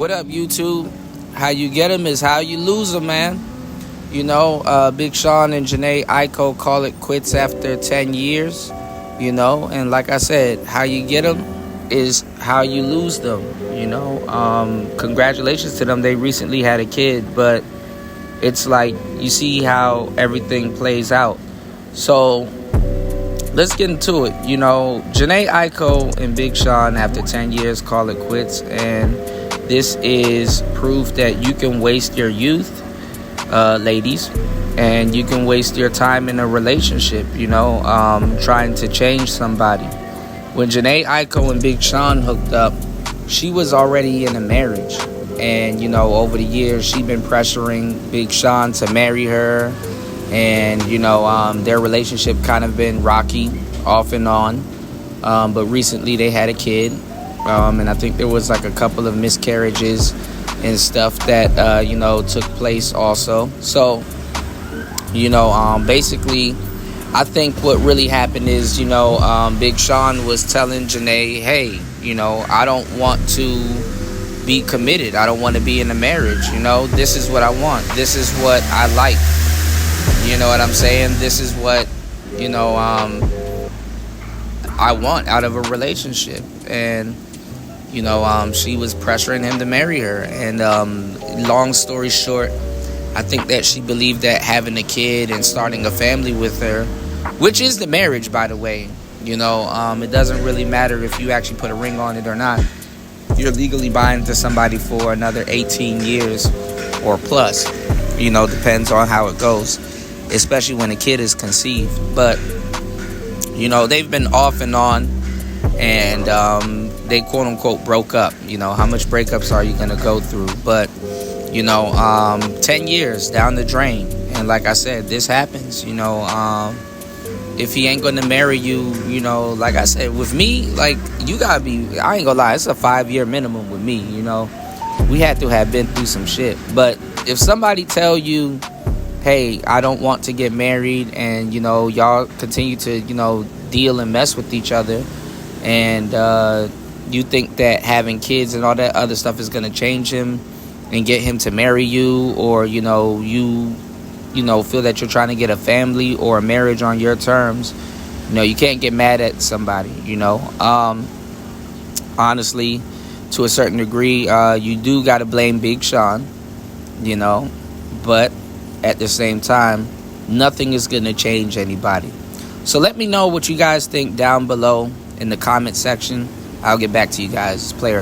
What up, YouTube? How you get them is how you lose them, man. You know, Big Sean and Jhené Aiko call it quits after 10 years. You know, and like I said, how you get them is how you lose them. You know, congratulations to them. They recently had a kid, but it's like you see how everything plays out. So let's get into it. You know, Jhené Aiko and Big Sean, after 10 years, call it quits. And this is proof that you can waste your youth, ladies, and you can waste your time in a relationship, you know, trying to change somebody. When Jhené Aiko and Big Sean hooked up, she was already in a marriage. And, you know, over the years, she'd been pressuring Big Sean to marry her. And, you know, their relationship kind of been rocky off and on. But recently they had a kid. And I think there was like a couple of miscarriages and stuff that, you know, took place also. So, you know, basically, I think what really happened is, you know, Big Sean was telling Jhené, hey, you know, I don't want to be committed. I don't want to be in a marriage. You know, this is what I want. This is what I like. You know what I'm saying? This is what, you know, I want out of a relationship. And, you know, she was pressuring him to marry her. And long story short, I think that she believed that having a kid and starting a family with her, which is the marriage, by the way, you know, it doesn't really matter if you actually put a ring on it or not. You're legally binding to somebody for another 18 years or plus. You know, depends on how it goes, especially when a kid is conceived. But, you know, they've been off and on, and they quote unquote broke up. You know, how much breakups are you going to go through? But, you know, 10 years down the drain. And like I said, this happens, you know, if he ain't going to marry you, you know, like I said, with me, like, you got to be, I ain't going to lie, it's a 5-year minimum with me, you know. We had to have been through some shit. But if somebody tell you, hey, I don't want to get married, and, you know, y'all continue to, you know, deal and mess with each other, and you think that having kids and all that other stuff is going to change him and get him to marry you, or, you know, you know, feel that you're trying to get a family or a marriage on your terms, you know, you can't get mad at somebody, you know. Honestly, to a certain degree, you do got to blame Big Sean, you know, but at the same time, nothing is going to change anybody. So let me know what you guys think down below in the comment section. I'll get back to you guys. Player.